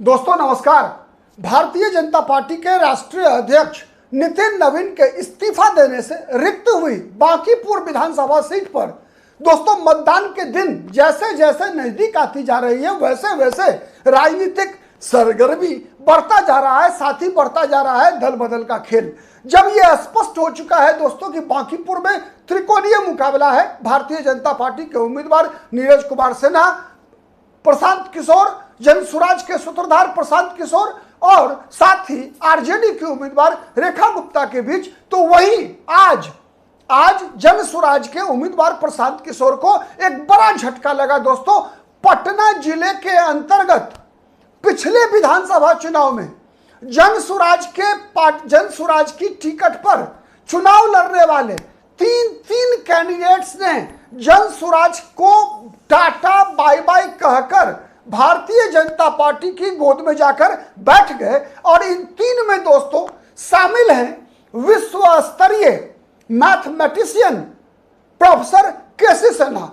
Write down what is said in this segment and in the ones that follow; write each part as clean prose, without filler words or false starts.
दोस्तों नमस्कार। भारतीय जनता पार्टी के राष्ट्रीय अध्यक्ष नितिन नवीन के इस्तीफा देने से रिक्त हुई बांकीपुर विधानसभा सीट पर दोस्तों मतदान के दिन जैसे जैसे नजदीक आती जा रही है वैसे वैसे राजनीतिक सरगर्मी बढ़ता जा रहा है, साथ ही बढ़ता जा रहा है दल बदल का खेल। जब यह स्पष्ट हो चुका है दोस्तों कि बांकीपुर में त्रिकोणीय मुकाबला है, भारतीय जनता पार्टी के उम्मीदवार नीरज कुमार सिन्हा, प्रशांत किशोर, जनसुराज के सूत्रधार प्रशांत किशोर और साथ ही आरजेडी की उम्मीदवार रेखा गुप्ता के बीच, तो वही आज जनसुराज के उम्मीदवार प्रशांत किशोर को एक बड़ा झटका लगा। दोस्तों पटना जिले के अंतर्गत पिछले विधानसभा चुनाव में जनसुराज की टिकट पर चुनाव लड़ने वाले तीन कैंडिडेट्स ने जनसुराज को टाटा बाय बाय कहकर भारतीय जनता पार्टी की गोद में जाकर बैठ गए। और इन तीन में दोस्तों शामिल हैं विश्व स्तरीय मैथमेटिशियन प्रोफेसर केसी सिन्हा।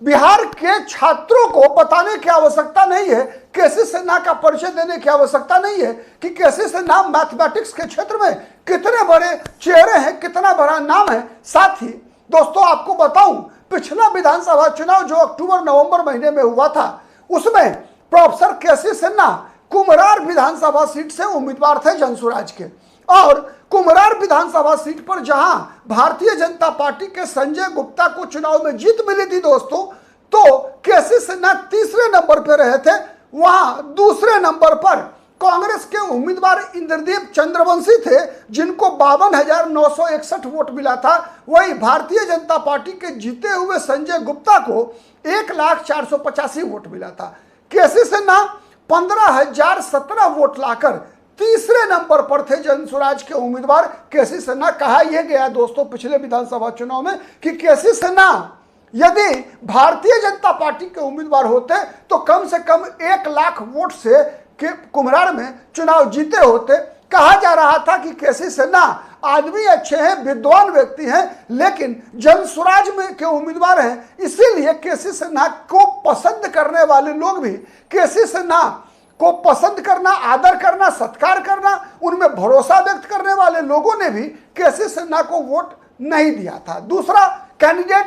बिहार के छात्रों को बताने की आवश्यकता नहीं है, केसी सिन्हा का परिचय देने की आवश्यकता नहीं है कि केसी सिन्हा मैथमेटिक्स के क्षेत्र में कितने बड़े चेहरे हैं, कितना बड़ा नाम है। साथ ही दोस्तों आपको बताऊं, पिछला विधानसभा चुनाव जो अक्टूबर नवंबर महीने में हुआ था उसमें प्रोफेसर केसी सिन्हा कुम्हरार विधानसभा सीट से उम्मीदवार थे जनसुराज के। और कुम्हरार विधानसभा सीट पर जहां भारतीय जनता पार्टी के संजय गुप्ता को चुनाव में जीत मिली थी दोस्तों, तो केसी सिन्हा तीसरे नंबर पर रहे थे। वहां दूसरे नंबर पर कांग्रेस के उम्मीदवार इंद्रदीप चंद्रवंशी थे जिनको 52,961 वोट मिला था। वही भारतीय जनता पार्टी के जीते हुए संजय गुप्ता को 1,04,85 वोट मिला था। केसी सिन्हा 15,017 वोट लाकर तीसरे नंबर पर थे जनसुराज के उम्मीदवार केसी सिन्हा। कहा यह गया दोस्तों पिछले विधानसभा चुनाव में कि केसी सिन्हा यदि भारतीय जनता पार्टी के उम्मीदवार होते तो कम से कम 1 लाख वोट से कुम्हरार में चुनाव जीते होते। कहा जा रहा था कि केसी सिन्हा आदमी अच्छे हैं, विद्वान व्यक्ति हैं, लेकिन जनसुराज में के उम्मीदवार हैं, इसीलिए केसी सिन्हा को पसंद करने वाले लोग भी केसी सिन्हा को पसंद करना, आदर करना, सत्कार करना, उनमें भरोसा व्यक्त करने वाले लोगों ने भी केसी सिन्हा को वोट नहीं दिया था। दूसरा कैंडिडेट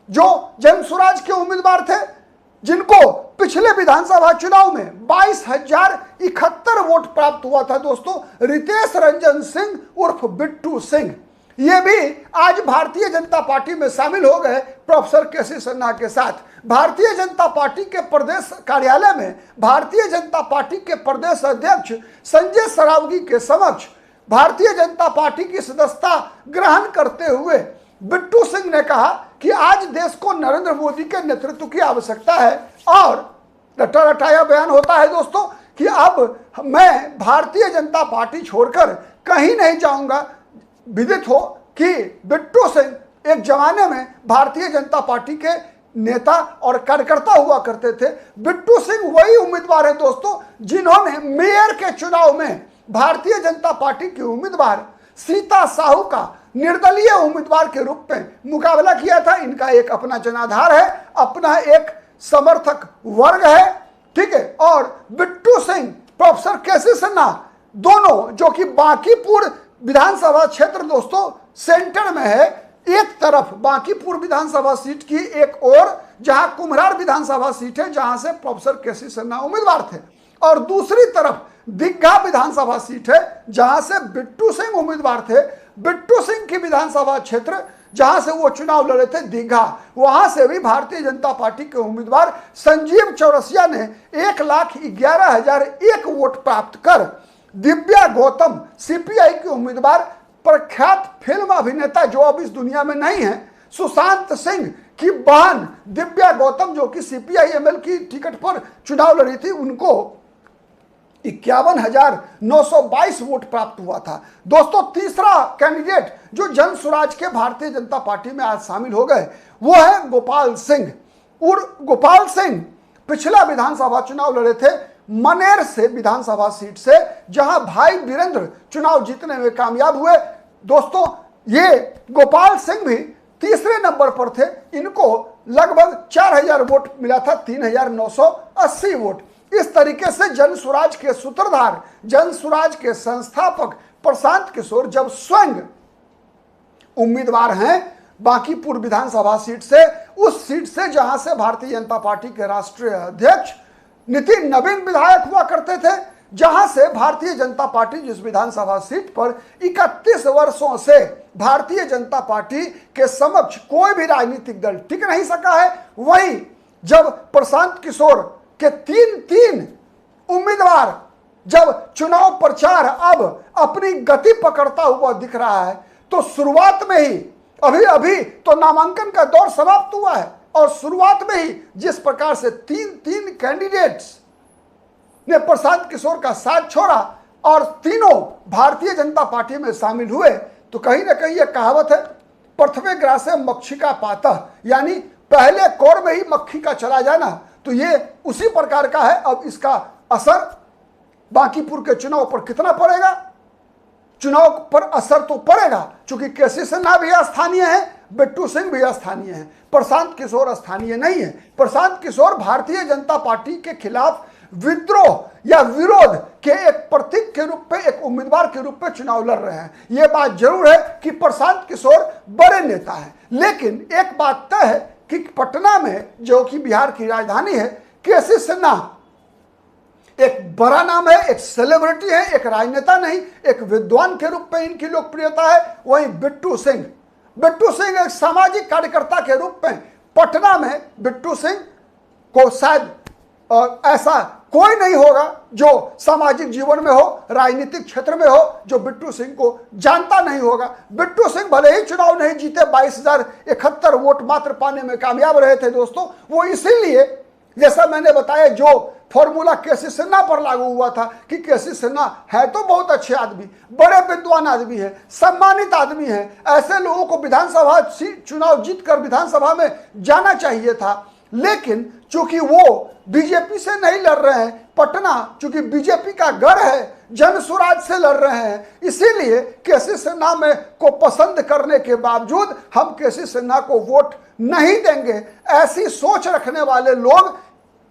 जो जनसुराज के उम्मीदवार थे जिनको पिछले विधानसभा चुनाव में 22,071 वोट प्राप्त हुआ था दोस्तों, रितेश रंजन सिंह उर्फ बिट्टू सिंह, ये भी आज भारतीय जनता पार्टी में शामिल हो गए प्रोफेसर केसी सिन्हा के साथ। भारतीय जनता पार्टी के प्रदेश कार्यालय में भारतीय जनता पार्टी के प्रदेश अध्यक्ष संजय सरावगी के समक्ष भारतीय जनता पार्टी की सदस्यता ग्रहण करते हुए बिट्टू सिंह ने कहा कि आज देश को नरेंद्र मोदी के नेतृत्व की आवश्यकता है। और रटा रटाया बयान होता है दोस्तों कि अब मैं भारतीय जनता पार्टी छोड़कर कहीं नहीं जाऊंगा। विदित हो कि बिट्टू सिंह एक जमाने में भारतीय जनता पार्टी के नेता और कार्यकर्ता हुआ करते थे। बिट्टू सिंह वही उम्मीदवार है दोस्तों जिन्होंने मेयर के चुनाव में भारतीय जनता पार्टी की उम्मीदवार सीता साहू का निर्दलीय उम्मीदवार के रूप में मुकाबला किया था। इनका एक अपना जनाधार है, अपना एक समर्थक वर्ग है, ठीक है। और बिट्टू सिंह, प्रोफेसर केसी सिन्हा, दोनों जो कि बांकीपुर विधानसभा क्षेत्र दोस्तों सेंटर में है। एक तरफ बांकीपुर विधानसभा सीट की एक और जहां कुम्हरार विधानसभा सीट है जहां से प्रोफेसर केसी सिन्हा उम्मीदवार थे, और दूसरी तरफ दीघा विधानसभा सीट है जहां से बिट्टू सिंह उम्मीदवार थे। बिट्टू सिंह की विधानसभा क्षेत्र जहां से वो चुनाव लड़े थे दीघा, वहां से भी भारतीय जनता पार्टी के उम्मीदवार संजीव चौरसिया ने 1,11,001 वोट प्राप्त कर दिव्या गौतम, सीपीआई के उम्मीदवार, प्रख्यात फिल्म अभिनेता जो अब इस दुनिया में नहीं है, सुशांत सिंह की बहन दिव्या गौतम जो कि सीपीआई-एमएल की टिकट पर चुनाव लड़ी थी, उनको 51,922 वोट प्राप्त हुआ था। दोस्तों तीसरा कैंडिडेट जो जनसुराज के भारतीय जनता पार्टी में आज शामिल हो गए वो है गोपाल सिंह। और गोपाल सिंह पिछला विधानसभा चुनाव लड़े थे मनेर से विधानसभा सीट से, जहां भाई वीरेंद्र चुनाव जीतने में कामयाब हुए। दोस्तों ये गोपाल सिंह भी तीसरे नंबर पर थे, इनको लगभग 4,000 वोट मिला था, 3,980 वोट। इस तरीके से जन स्वराज के सूत्रधार, जन स्वराज के संस्थापक प्रशांत किशोर जब स्वयं उम्मीदवार हैं बांकीपुर विधानसभा सीट से, उस सीट से जहां से भारतीय जनता पार्टी के राष्ट्रीय अध्यक्ष नितिन नवीन विधायक हुआ करते थे, जहां से भारतीय जनता पार्टी जिस विधानसभा सीट पर 31 वर्षों से भारतीय जनता पार्टी के समक्ष कोई भी राजनीतिक दल टिक नहीं सका है, वहीं जब प्रशांत किशोर के तीन उम्मीदवार जब चुनाव प्रचार अब अपनी गति पकड़ता हुआ दिख रहा है, तो शुरुआत में ही अभी तो नामांकन का दौर समाप्त हुआ है और शुरुआत में ही जिस प्रकार से तीन कैंडिडेट्स ने प्रशांत किशोर का साथ छोड़ा और तीनों भारतीय जनता पार्टी में शामिल हुए, तो कहीं ना कहीं यह कहावत है, प्रथमे ग्रासे मक्षिका पातः, यानी पहले कौर में ही मक्खी का चला जाना, तो ये उसी प्रकार का है। अब इसका असर बांकीपुर के चुनाव पर कितना पड़ेगा? चुनाव पर असर तो पड़ेगा, क्योंकि केसी सिन्हा भी स्थानीय है, बिट्टू सिंह भी स्थानीय है, प्रशांत किशोर स्थानीय नहीं है। प्रशांत किशोर भारतीय जनता पार्टी के खिलाफ विद्रोह या विरोध के एक प्रतीक के रूप में, एक उम्मीदवार के रूप में चुनाव लड़ रहे हैं। यह बात जरूर है कि प्रशांत किशोर बड़े नेता हैं, लेकिन एक बात तय है कि पटना में, जो कि बिहार की राजधानी है, केसी सिन्हा एक बड़ा नाम है, एक सेलिब्रिटी है, एक राजनेता नहीं, एक विद्वान के रूप में इनकी लोकप्रियता है। वहीं बिट्टू सिंह एक सामाजिक कार्यकर्ता के रूप में पटना में बिट्टू सिंह को शायद ऐसा कोई नहीं होगा जो सामाजिक जीवन में हो, राजनीतिक क्षेत्र में हो, जो बिट्टू सिंह को जानता नहीं होगा। बिट्टू सिंह भले ही चुनाव नहीं जीते, 22,071 वोट मात्र पाने में कामयाब रहे थे दोस्तों। वो इसीलिए, जैसा मैंने बताया, जो फॉर्मूला केसी सिन्हा पर लागू हुआ था कि केसी सिन्हा है तो बहुत अच्छे आदमी, बड़े विद्वान आदमी है, सम्मानित आदमी है, ऐसे लोगों को विधानसभा चुनाव जीतकर विधानसभा में जाना चाहिए था। लेकिन चूंकि वो बीजेपी से नहीं लड़ रहे हैं, पटना चूंकि बीजेपी का गढ़ है, जन स्वराज से लड़ रहे हैं, इसीलिए केसी सिन्हा में को पसंद करने के बावजूद हम केसी सिन्हा को वोट नहीं देंगे। ऐसी सोच रखने वाले लोग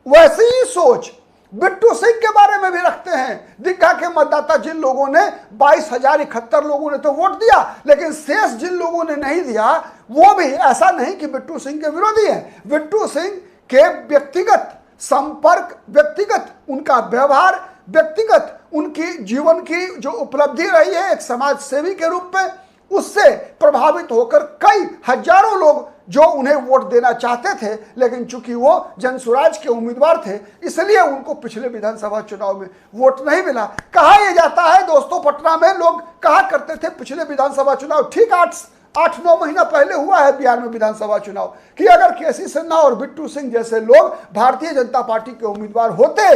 वैसी ही सोच बिट्टू सिंह के बारे में भी रखते हैं। दीघा के मतदाता जिन लोगों ने 22,071 लोगों ने तो वोट दिया, लेकिन शेष जिन लोगों ने नहीं दिया, वो भी ऐसा नहीं कि बिट्टू सिंह के विरोधी हैं। बिट्टू सिंह के व्यक्तिगत संपर्क, व्यक्तिगत उनका व्यवहार, व्यक्तिगत उनकी जीवन की जो उपलब्धि रही है एक समाज सेवी के रूप में, उससे प्रभावित होकर कई हजारों लोग जो उन्हें वोट देना चाहते थे, लेकिन चूंकि वो जनसुराज के उम्मीदवार थे, इसलिए उनको पिछले विधानसभा चुनाव में वोट नहीं मिला। कहा यह जाता है दोस्तों, पटना में लोग कहा करते थे पिछले विधानसभा चुनाव ठीक 8-9 महीना पहले हुआ है बिहार में विधानसभा चुनाव, कि अगर केसी सिन्हा और बिट्टू सिंह जैसे लोग भारतीय जनता पार्टी के उम्मीदवार होते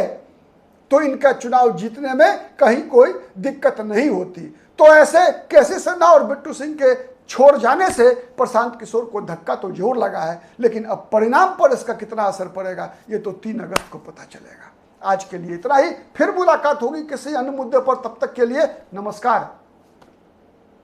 तो इनका चुनाव जीतने में कहीं कोई दिक्कत नहीं होती। तो ऐसे केसी सिन्हा और बिट्टू सिंह के छोड़ जाने से प्रशांत किशोर को धक्का तो जरूर लगा है, लेकिन अब परिणाम पर इसका कितना असर पड़ेगा ये तो 3 अगस्त को पता चलेगा। आज के लिए इतना ही, फिर मुलाकात होगी किसी अन्य मुद्दे पर। तब तक के लिए नमस्कार।